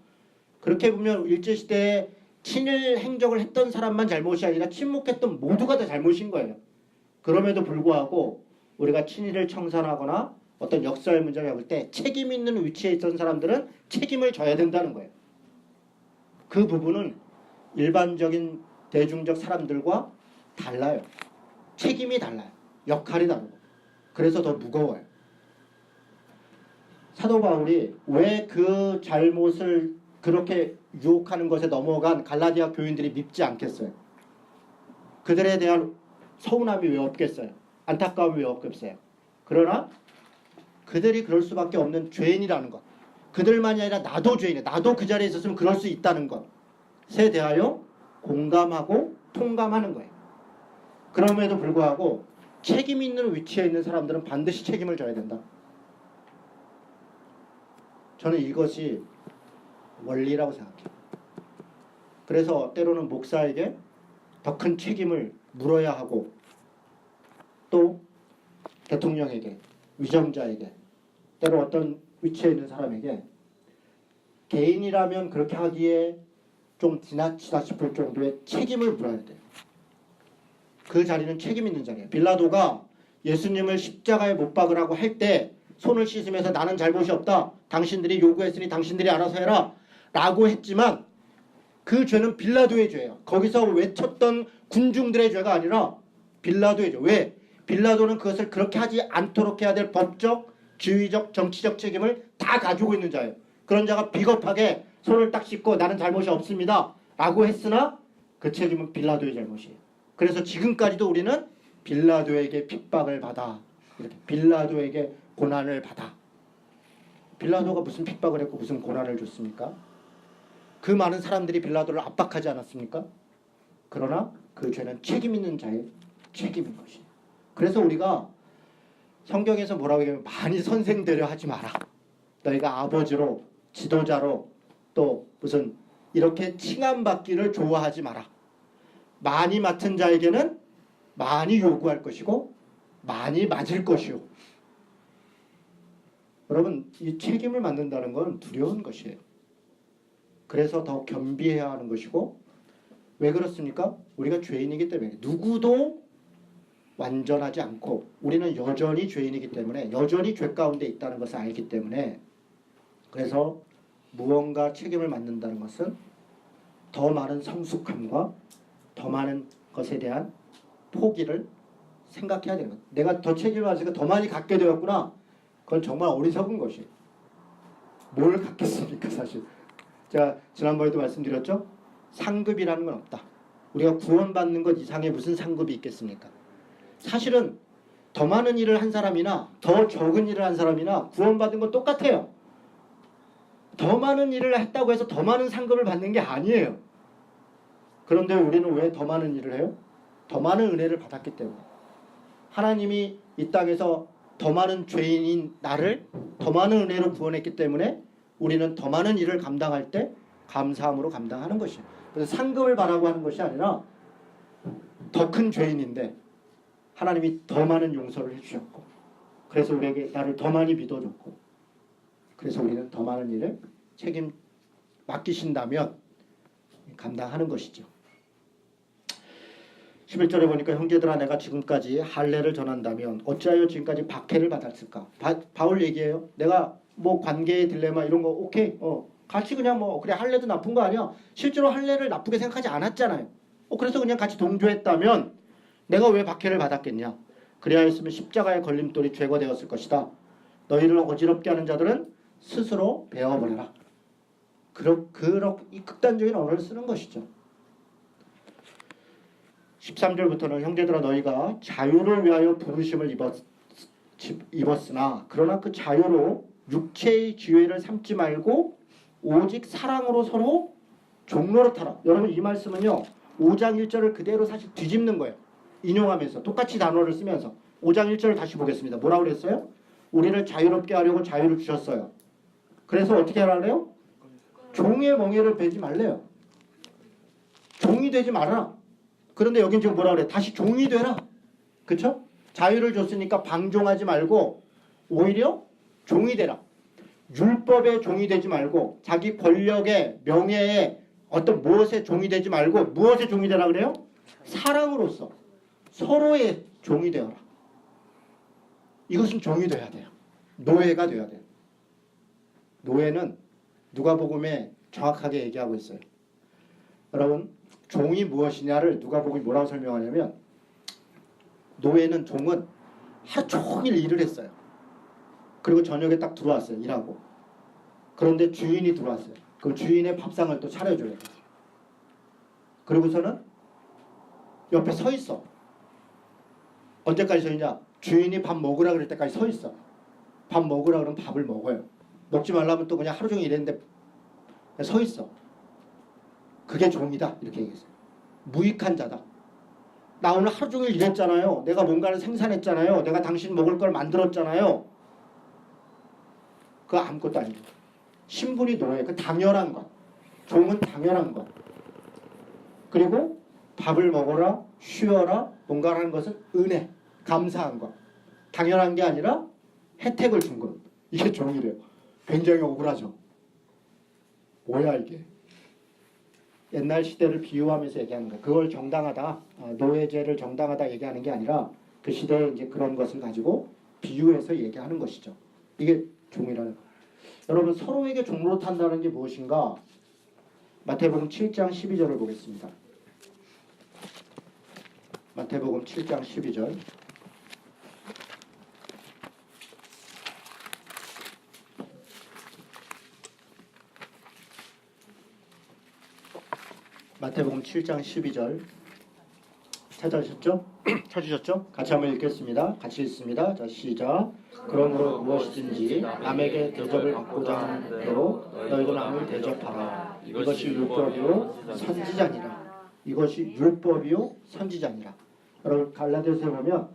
그렇게 보면 일제시대에 친일 행적을 했던 사람만 잘못이 아니라 침묵했던 모두가 다 잘못인 거예요. 그럼에도 불구하고 우리가 친일을 청산하거나 어떤 역사의 문제를 잡을 때 책임 있는 위치에 있던 사람들은 책임을 져야 된다는 거예요. 그 부분은 일반적인 대중적 사람들과 달라요. 책임이 달라요. 역할이 다르고. 그래서 더 무거워요. 사도 바울이 왜 그 잘못을 그렇게 유혹하는 것에 넘어간 갈라디아 교인들이 밉지 않겠어요? 그들에 대한 서운함이 왜 없겠어요? 안타까움이 왜 없겠어요? 그러나 그들이 그럴 수밖에 없는 죄인이라는 것, 그들만이 아니라 나도 죄인이에요. 나도 그 자리에 있었으면 그럴 수 있다는 것에 대하여 공감하고 통감하는 거예요. 그럼에도 불구하고 책임 있는 위치에 있는 사람들은 반드시 책임을 져야 된다. 저는 이것이 원리라고 생각해요. 그래서 때로는 목사에게 더 큰 책임을 물어야 하고, 또 대통령에게, 위정자에게, 때로 어떤 위치에 있는 사람에게 개인이라면 그렇게 하기에 좀 지나치다 싶을 정도의 책임을 물어야 돼요. 그 자리는 책임 있는 자리예요. 빌라도가 예수님을 십자가에 못 박으라고 할 때 손을 씻으면서 나는 잘못이 없다, 당신들이 요구했으니 당신들이 알아서 해라 라고 했지만 그 죄는 빌라도의 죄예요. 거기서 외쳤던 군중들의 죄가 아니라 빌라도의 죄. 왜? 빌라도는 그것을 그렇게 하지 않도록 해야 될 법적, 지휘적, 정치적 책임을 다 가지고 있는 자예요. 그런 자가 비겁하게 손을 딱 씻고 나는 잘못이 없습니다 라고 했으나 그 책임은 빌라도의 잘못이에요. 그래서 지금까지도 우리는 빌라도에게 핍박을 받아, 이렇게 빌라도에게 고난을 받아. 빌라도가 무슨 핍박을 했고 무슨 고난을 줬습니까? 그 많은 사람들이 빌라도를 압박하지 않았습니까? 그러나 그 죄는 책임 있는 자의 책임인 것이에요. 그래서 우리가 성경에서 뭐라고 얘기하면 많이 선생되려 하지 마라. 너희가 아버지로, 지도자로, 또 무슨 이렇게 칭함받기를 좋아하지 마라. 많이 맡은 자에게는 많이 요구할 것이고 많이 맞을 것이요. 여러분, 이 책임을 맡는다는 건 두려운 것이에요. 그래서 더 겸비해야 하는 것이고, 왜 그렇습니까? 우리가 죄인이기 때문에. 누구도 완전하지 않고 우리는 여전히 죄인이기 때문에, 여전히 죄 가운데 있다는 것을 알기 때문에, 그래서 무언가 책임을 맡는다는 것은 더 많은 성숙함과 더 많은 것에 대한 포기를 생각해야 되는 거예요. 내가 더 책임을 가지고 더 많이 갖게 되었구나. 그건 정말 어리석은 것이에요. 뭘 갖겠습니까, 사실. 제가 지난번에도 말씀드렸죠? 상급이라는 건 없다. 우리가 구원받는 것 이상의 무슨 상급이 있겠습니까? 사실은 더 많은 일을 한 사람이나 더 적은 일을 한 사람이나 구원받은 건 똑같아요. 더 많은 일을 했다고 해서 더 많은 상급을 받는 게 아니에요. 그런데 우리는 왜 더 많은 일을 해요? 더 많은 은혜를 받았기 때문에. 하나님이 이 땅에서 더 많은 죄인인 나를 더 많은 은혜로 구원했기 때문에 우리는 더 많은 일을 감당할 때 감사함으로 감당하는 것이에요. 그래서 상급을 바라고 하는 것이 아니라 더 큰 죄인인데 하나님이 더 많은 용서를 해주셨고, 그래서 우리에게 나를 더 많이 믿어줬고, 그래서 우리는 더 많은 일을 책임 맡기신다면 감당하는 것이죠. 11절에 보니까 형제들아 내가 지금까지 할례를 전한다면 어찌하여 지금까지 박해를 받았을까? 바울 얘기해요. 내가 뭐 관계의 딜레마 이런 거 오케이 같이 그냥 뭐 그래 할례도 나쁜 거 아니야. 실제로 할례를 나쁘게 생각하지 않았잖아요. 그래서 그냥 같이 동조했다면 내가 왜 박해를 받았겠냐? 그리하였으면 십자가의 걸림돌이 제거되었을 것이다. 너희를 어지럽게 하는 자들은 스스로 베어버려라. 이 극단적인 언어를 쓰는 것이죠. 13절부터는 형제들아 너희가 자유를 위하여 부르심을 입었으나 그러나 그 자유로 육체의 지혜를 삼지 말고 오직 사랑으로 서로 종노릇하라. 여러분 이 말씀은요 5장 1절을 그대로 사실 뒤집는 거예요. 인용하면서 똑같이 단어를 쓰면서 5장 1절을 다시 보겠습니다. 뭐라고 그랬어요? 우리를 자유롭게 하려고 자유를 주셨어요. 그래서 어떻게 하라래요? 종의 멍에를 베지 말래요. 종이 되지 말아라. 그런데 여긴 지금 뭐라 그래? 다시 종이 되라. 그쵸? 자유를 줬으니까 방종하지 말고 오히려 종이 되라. 율법의 종이 되지 말고 자기 권력의 명예의 어떤 무엇의 종이 되지 말고 무엇의 종이 되라 그래요? 사랑으로서 서로의 종이 되어라. 이것은 종이 돼야 돼요. 노예가 돼야 돼요. 노예는 누가복음에 정확하게 얘기하고 있어요. 여러분 종이 무엇이냐를 누가복음이 뭐라고 설명하냐면 노예는 종은 하루 종일 일을 했어요. 그리고 저녁에 딱 들어왔어요. 일하고. 그런데 주인이 들어왔어요. 그 주인의 밥상을 또 차려줘야 돼. 그리고서는 옆에 서 있어. 언제까지 서 있냐? 주인이 밥 먹으라 그럴 때까지 서 있어. 밥 먹으라 그러면 밥을 먹어요. 먹지 말라면 또 그냥 하루 종일 일했는데 그냥 서 있어. 그게 종이다. 이렇게 얘기했어요. 무익한 자다. 나 오늘 하루 종일 일했잖아요. 내가 뭔가를 생산했잖아요. 내가 당신 먹을 걸 만들었잖아요. 그거 아무것도 아니고. 신분이 노예. 그 당연한 것. 종은 당연한 것. 그리고 밥을 먹어라, 쉬어라, 뭔가를 하는 것은 은혜, 감사한 것. 당연한 게 아니라 혜택을 준 것. 이게 종이래요. 굉장히 억울하죠. 뭐야 이게. 옛날 시대를 비유하면서 얘기하는 거예요. 그걸 정당하다, 노예제를 정당하다 얘기하는 게 아니라 그 시대에 이제 그런 것을 가지고 비유해서 얘기하는 것이죠. 이게 종이라는 거예요. 여러분 서로에게 종로 탄다는 게 무엇인가? 마태복음 7장 12절을 보겠습니다. 마태복음 7장 12절. 마태복음 7장 12절 찾아주셨죠? 찾으셨죠? 같이 한번 읽겠습니다. 같이 읽습니다. 자, 시작. 그러므로 무엇이든지 남에게 대접을 받고자 하는 대로 너희도 남을 대접하라. 이것이 율법이요 선지자니라. 이것이 율법이요 선지자니라. 여러분 갈라디아서에 보면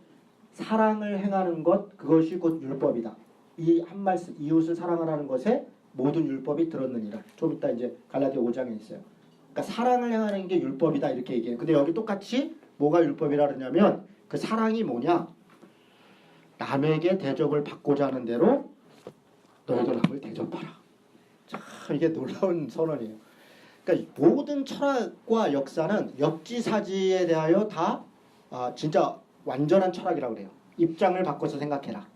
사랑을 행하는 것 그것이 곧 율법이다. 이 한 말씀 이웃을 사랑하라는 것에 모든 율법이 들었느니라. 좀 이따 이제 갈라디아 5장에 있어요. 그러니까 사랑을 행하는 게 율법이다 이렇게 얘기해요. 근데 여기 똑같이 뭐가 율법이라 그러냐면 그 사랑이 뭐냐? 남에게 대접을 받고자 하는 대로 너희도 남을 대접하라. 참 이게 놀라운 선언이에요. 그러니까 모든 철학과 역사는 역지사지에 대하여 다 진짜 완전한 철학이라고 그래요. 입장을 바꿔서 생각해라.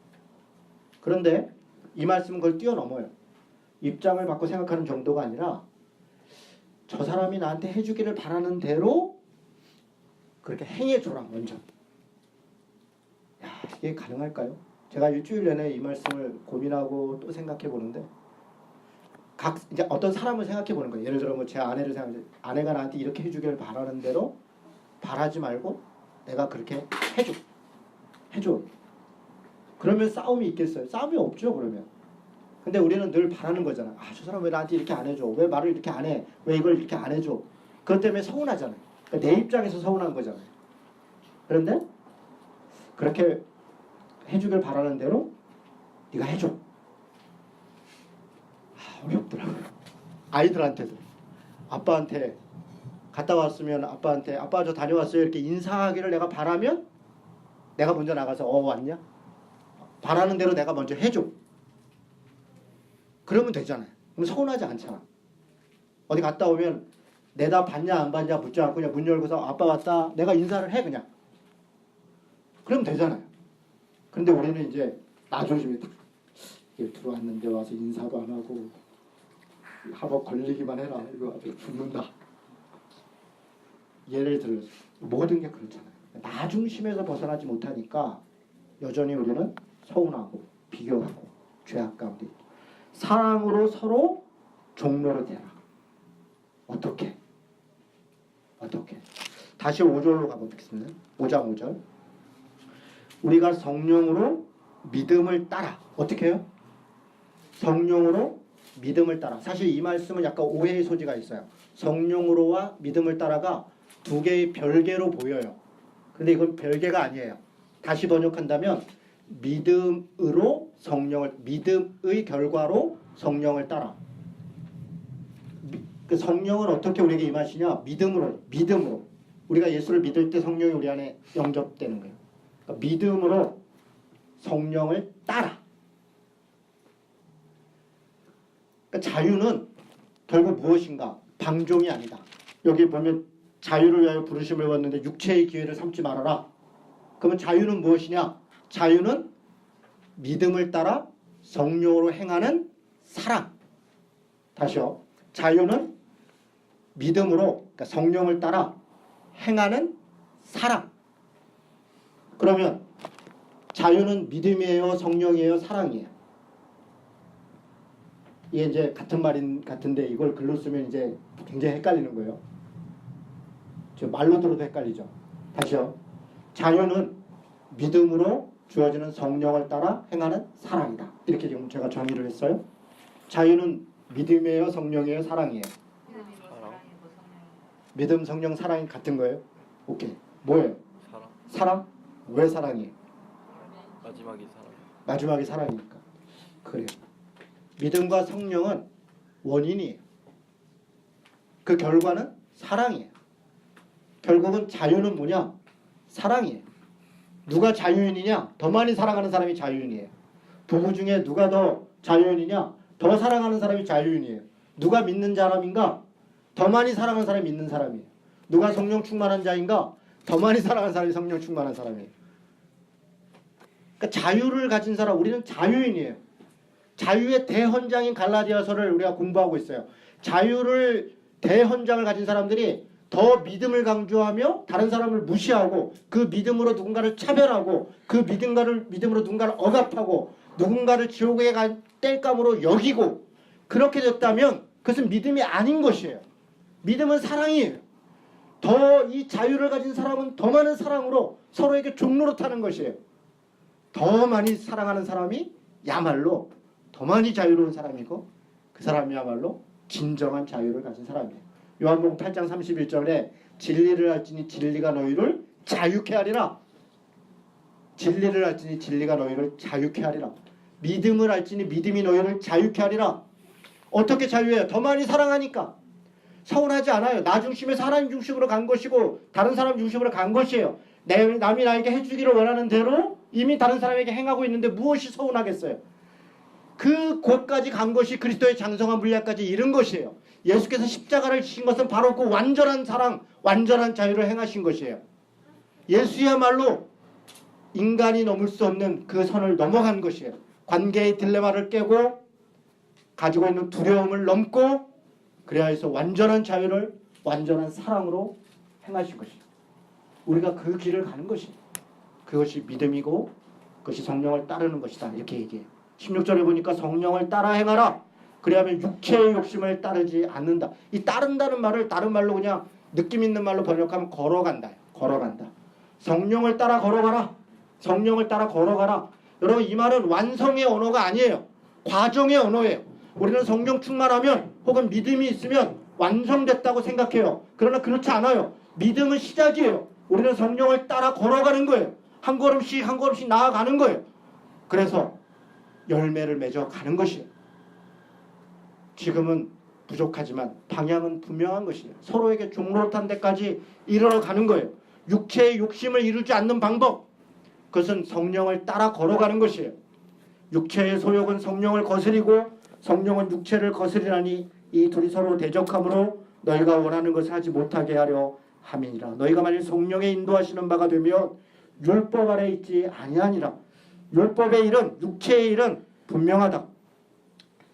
그런데 이 말씀은 그걸 뛰어넘어요. 입장을 바꿔 생각하는 정도가 아니라 저 사람이 나한테 해주기를 바라는 대로 그렇게 행해줘라 먼저. 야, 이게 가능할까요? 제가 일주일 내내 이 말씀을 고민하고 또 생각해 보는데 이제 어떤 사람을 생각해 보는 거예요. 예를 들어 뭐 제 아내를 생각해 아내가 나한테 이렇게 해주기를 바라는 대로 바라지 말고 내가 그렇게 해줘. 그러면 싸움이 있겠어요? 싸움이 없죠. 그러면. 근데 우리는 늘 바라는 거잖아. 저 사람 왜 나한테 이렇게 안 해줘? 왜 말을 이렇게 안 해? 왜 이걸 이렇게 안 해줘? 그것 때문에 서운하잖아요. 그러니까 내 입장에서 서운한 거잖아요. 그런데 그렇게 해주길 바라는 대로 네가 해줘. 어렵더라고요. 아이들한테도. 아빠한테 갔다 왔으면 아빠한테 아빠 저 다녀왔어요 이렇게 인사하기를 내가 바라면 내가 먼저 나가서 왔냐? 바라는 대로 내가 먼저 해줘. 그러면 되잖아요. 그럼 서운하지 않잖아. 어디 갔다 오면 내다 봤냐 안 봤냐 묻지 않고 그냥 문 열고서 아빠 왔다 내가 인사를 해 그냥. 그러면 되잖아요. 근데 우리는 이제 나 조심히 들어왔는데 와서 인사도 안 하고 하고 걸리기만 해라. 이거 아주 죽는다. 예를 들어서 모든 게 그렇잖아요. 나 중심에서 벗어나지 못하니까 여전히 우리는 서운하고 비교하고 죄악 가운데 있고 사랑으로 서로 종로로 되라. 어떻게? 다시 5절로 가보겠습니다. 5장 5절. 우리가 성령으로 믿음을 따라. 어떻게 해요? 성령으로 믿음을 따라. 사실 이 말씀은 약간 오해의 소지가 있어요. 성령으로와 믿음을 따라가 두 개의 별개로 보여요. 근데 이건 별개가 아니에요. 다시 번역한다면 믿음으로 성령을 믿음의 결과로 성령을 따라. 그 성령은 어떻게 우리에게 임하시냐? 믿음으로. 우리가 예수를 믿을 때 성령이 우리 안에 영접되는 거예요. 그러니까 믿음으로 성령을 따라. 그러니까 자유는 결국 무엇인가? 방종이 아니다. 여기 보면 자유를 위하여 부르심을 받는데 육체의 기회를 삼지 말아라. 그러면 자유는 무엇이냐? 자유는 믿음을 따라 성령으로 행하는 사랑. 다시요. 자유는 믿음으로 그러니까 성령을 따라 행하는 사랑. 그러면 자유는 믿음이에요, 성령이에요, 사랑이에요? 이게 이제 같은 말인 같은데 이걸 글로 쓰면 이제 굉장히 헷갈리는 거예요. 저 말로 들어도 헷갈리죠. 다시요. 자유는 믿음으로 주어지는 성령을 따라 행하는 사랑이다. 이렇게 지금 제가 정의를 했어요. 자유는 믿음이에요, 성령이에요, 사랑이에요? 믿음, 성령, 사랑이 같은 거예요? 오케이. 뭐예요? 사랑. 사랑? 왜 사랑이에요? 마지막이 사랑. 마지막이 사랑이니까. 그래요. 믿음과 성령은 원인이에요. 그 결과는 사랑이에요. 결국은 자유는 뭐냐? 사랑이에요. 누가 자유인이냐? 더 많이 사랑하는 사람이 자유인이에요. 부부 중에 누가 더 자유인이냐? 더 사랑하는 사람이 자유인이에요. 누가 믿는 사람인가? 더 많이 사랑하는 사람이 믿는 사람이에요. 누가 성령 충만한 자인가? 더 많이 사랑하는 사람이 성령 충만한 사람이에요. 그러니까 자유를 가진 사람, 우리는 자유인이에요. 자유의 대헌장인 갈라디아서를 우리가 공부하고 있어요. 자유를 대헌장을 가진 사람들이 더 믿음을 강조하며 다른 사람을 무시하고 그 믿음으로 누군가를 차별하고 그 믿음으로 누군가를 억압하고 누군가를 지옥에 갈 땔감으로 여기고 그렇게 됐다면 그것은 믿음이 아닌 것이에요. 믿음은 사랑이에요. 더 이 자유를 가진 사람은 더 많은 사랑으로 서로에게 종로로 타는 것이에요. 더 많이 사랑하는 사람이 야말로 더 많이 자유로운 사람이고 그 사람이야말로 진정한 자유를 가진 사람이에요. 요한복음 8장 31절에 진리를 알지니 진리가 너희를 자유케 하리라. 진리를 알지니 진리가 너희를 자유케 하리라. 믿음을 알지니 믿음이 너희를 자유케 하리라. 어떻게 자유해요? 더 많이 사랑하니까. 서운하지 않아요. 나 중심에서 하나님 중심으로 간 것이고 다른 사람 중심으로 간 것이에요. 남이 나에게 해주기를 원하는 대로 이미 다른 사람에게 행하고 있는데 무엇이 서운하겠어요? 그 곳까지 간 것이 그리스도의 장성한 분량까지 이른 것이에요. 예수께서 십자가를 지신 것은 바로 그 완전한 사랑, 완전한 자유를 행하신 것이에요. 예수야말로 인간이 넘을 수 없는 그 선을 넘어간 것이에요. 관계의 딜레마를 깨고 가지고 있는 두려움을 넘고 그래야 해서 완전한 자유를 완전한 사랑으로 행하신 것이에요. 우리가 그 길을 가는 것이에요. 그것이 믿음이고 그것이 성령을 따르는 것이다. 이렇게 얘기해요. 16절에 보니까 성령을 따라 행하라. 그래야면 육체의 욕심을 따르지 않는다. 이 따른다는 말을 다른 말로 그냥 느낌 있는 말로 번역하면 걸어간다. 걸어간다. 성령을 따라 걸어가라. 성령을 따라 걸어가라. 여러분 이 말은 완성의 언어가 아니에요. 과정의 언어예요. 우리는 성령 충만하면 혹은 믿음이 있으면 완성됐다고 생각해요. 그러나 그렇지 않아요. 믿음은 시작이에요. 우리는 성령을 따라 걸어가는 거예요. 한 걸음씩 한 걸음씩 나아가는 거예요. 그래서 열매를 맺어 가는 것이에요. 지금은 부족하지만 방향은 분명한 것이에요. 서로에게 종로탄 데까지 이르러 가는 거예요. 육체의 욕심을 이루지 않는 방법, 그것은 성령을 따라 걸어가는 것이에요. 육체의 소욕은 성령을 거스리고 성령은 육체를 거스리라니 이 둘이 서로 대적함으로 너희가 원하는 것을 하지 못하게 하려 함이니라. 너희가 만일 성령의 인도하시는 바가 되면 율법 아래 있지 아니하니라. 율법의 일은, 육체의 일은 분명하다.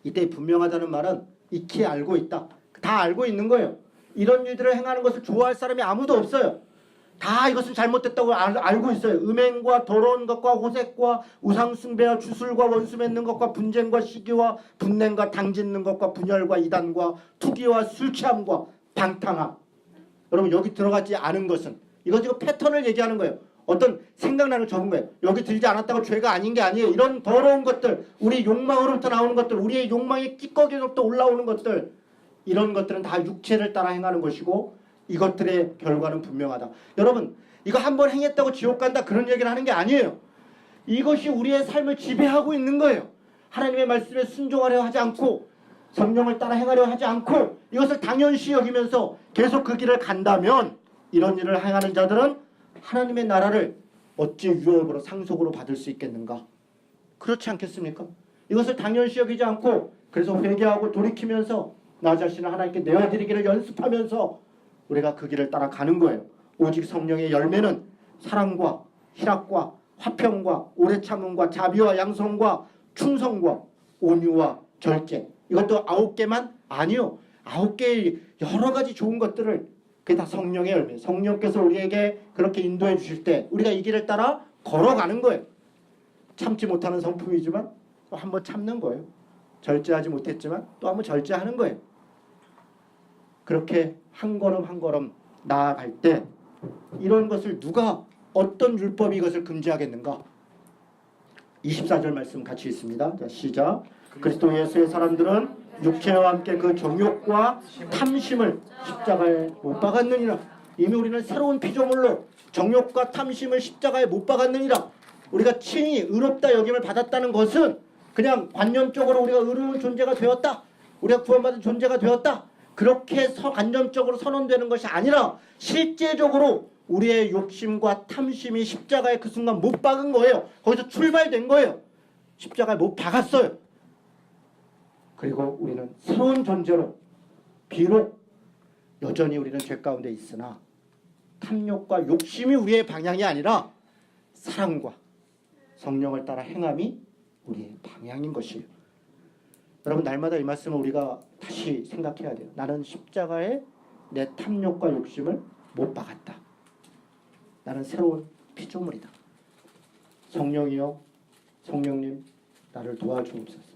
이때 분명하다는 말은 익히 알고 있다. 다 알고 있는 거예요. 이런 일들을 행하는 것을 좋아할 사람이 아무도 없어요. 다 이것은 잘못됐다고 알고 있어요. 음행과 더러운 것과 호색과 우상숭배와 주술과 원수 맺는 것과 분쟁과 시기와 분냄과 당짓는 것과 분열과 이단과 투기와 술취함과 방탕함. 여러분 여기 들어가지 않은 것은 이거 지금 패턴을 얘기하는 거예요. 어떤 생각나는 걸 적은 거예요. 여기 들지 않았다고 죄가 아닌 게 아니에요. 이런 더러운 것들, 우리 욕망으로부터 나오는 것들, 우리의 욕망의 찌꺼기로부터 올라오는 것들, 이런 것들은 다 육체를 따라 행하는 것이고 이것들의 결과는 분명하다. 여러분 이거 한번 행했다고 지옥 간다 그런 얘기를 하는 게 아니에요. 이것이 우리의 삶을 지배하고 있는 거예요. 하나님의 말씀에 순종하려 하지 않고 성령을 따라 행하려 하지 않고 이것을 당연시 여기면서 계속 그 길을 간다면 이런 일을 행하는 자들은 하나님의 나라를 어찌 유업으로 상속으로 받을 수 있겠는가? 그렇지 않겠습니까? 이것을 당연시 여기지 않고 그래서 회개하고 돌이키면서 나 자신을 하나님께 내어드리기를 연습하면서 우리가 그 길을 따라가는 거예요. 오직 성령의 열매는 사랑과 희락과 화평과 오래 참음과 자비와 양성과 충성과 온유와 절제. 이것도 9개만? 아니요. 9개의 여러 가지 좋은 것들을 그게 다 성령의 열매. 성령께서 우리에게 그렇게 인도해 주실 때 우리가 이 길을 따라 걸어가는 거예요. 참지 못하는 성품이지만 또 한번 참는 거예요. 절제하지 못했지만 또 한번 절제하는 거예요. 그렇게 한 걸음 한 걸음 나아갈 때 이런 것을 누가 어떤 율법이 이것을 금지하겠는가? 24절 말씀 같이 있습니다. 자, 시작. 그리스도 예수의 사람들은 육체와 함께 그 정욕과 탐심을 십자가에 못 박았느니라. 이미 우리는 새로운 피조물로 정욕과 탐심을 십자가에 못 박았느니라. 우리가 친히 의롭다 여김을 받았다는 것은 그냥 관념적으로 우리가 의로운 존재가 되었다, 우리가 구원받은 존재가 되었다, 그렇게 관념적으로 선언되는 것이 아니라 실제적으로 우리의 욕심과 탐심이 십자가에 그 순간 못 박은 거예요. 거기서 출발된 거예요. 십자가에 못 박았어요. 그리고 우리는 새로운 존재로, 비록 여전히 우리는 죄 가운데 있으나 탐욕과 욕심이 우리의 방향이 아니라 사랑과 성령을 따라 행함이 우리의 방향인 것이에요. 여러분, 날마다 이 말씀을 우리가 다시 생각해야 돼요. 나는 십자가에 내 탐욕과 욕심을 못 박았다. 나는 새로운 피조물이다. 성령이여, 성령님, 나를 도와주옵소서.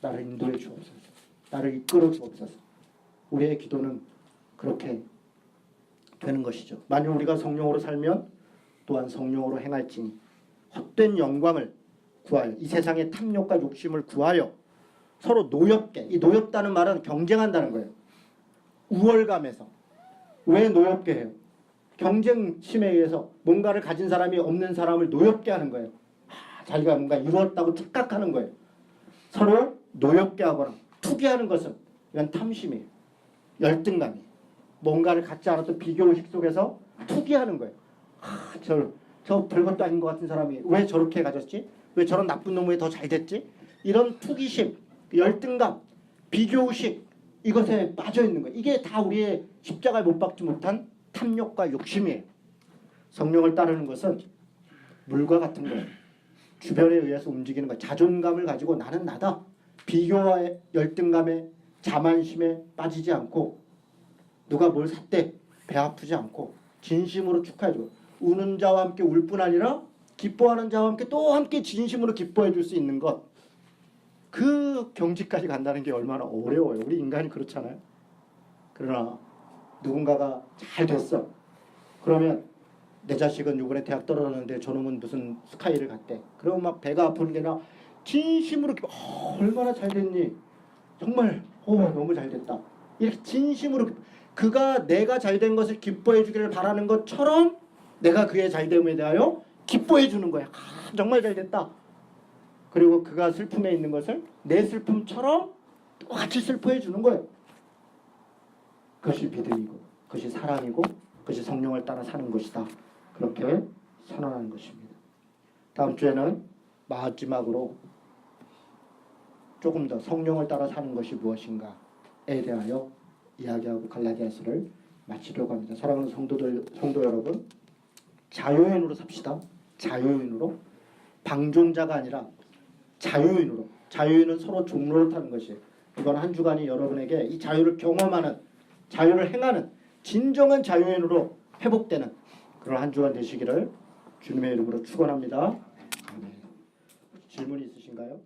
나를 인도해 주옵소서. 나를 이끌어 주옵소서. 우리의 기도는 그렇게 되는 것이죠. 만약 우리가 성령으로 살면 또한 성령으로 행할지니 헛된 영광을 구하여, 이 세상의 탐욕과 욕심을 구하여 서로 노엽게, 이 노엽다는 말은 경쟁한다는 거예요. 우월감에서. 왜 노엽게 해요? 경쟁심에 의해서 뭔가를 가진 사람이 없는 사람을 노엽게 하는 거예요. 자기가 뭔가 이루었다고 착각하는 거예요. 서로 노엽게 하거나 투기하는 것은 이건 탐심이에요. 열등감이에요. 뭔가를 갖지 않아도 비교의식 속에서 투기하는 거예요. 저 별것도 아닌 것 같은 사람이 왜 저렇게 가졌지? 왜 저런 나쁜 놈이 더 잘 됐지? 이런 투기심, 열등감, 비교의식, 이것에 빠져 있는 거예요. 이게 다 우리의 십자가에 못 박지 못한 탐욕과 욕심이에요. 성령을 따르는 것은 물과 같은 거예요. 주변에 의해서 움직이는 거예요. 자존감을 가지고 나는 나다. 비교와 열등감에, 자만심에 빠지지 않고, 누가 뭘 샀대 배 아프지 않고 진심으로 축하해줘. 우는 자와 함께 울 뿐 아니라 기뻐하는 자와 함께 또 함께 진심으로 기뻐해 줄 수 있는 것, 그 경지까지 간다는 게 얼마나 어려워요. 우리 인간이 그렇잖아요. 그러나 누군가가 잘 됐어. 그러면 내 자식은 이번에 대학 떨어졌는데 저놈은 무슨 스카이를 갔대. 그러면 막 배가 아프는 게 아니라 진심으로 얼마나 잘 됐니? 정말 너무 잘 됐다. 이렇게 진심으로 그가 내가 잘된 것을 기뻐해 주기를 바라는 것처럼 내가 그의 잘됨에 대하여 기뻐해 주는 거야. 정말 잘 됐다. 그리고 그가 슬픔에 있는 것을 내 슬픔처럼 똑같이 슬퍼해 주는 거예요. 그것이 믿음이고, 그것이 사랑이고, 그것이 성령을 따라 사는 것이다. 그렇게 선언하는 것입니다. 다음 주에는 마지막으로 조금 더 성령을 따라 사는 것이 무엇인가에 대하여 이야기하고 갈라디아서를 마치려고 합니다. 사랑하는 성도 여러분, 자유인으로 삽시다. 자유인으로. 방종자가 아니라 자유인으로. 자유인은 서로 종로릇하는 것이에요. 이번 한 주간이 여러분에게 이 자유를 경험하는, 자유를 행하는 진정한 자유인으로 회복되는 그런 한 주간 되시기를 주님의 이름으로 축원합니다. 질문이 있으신가요?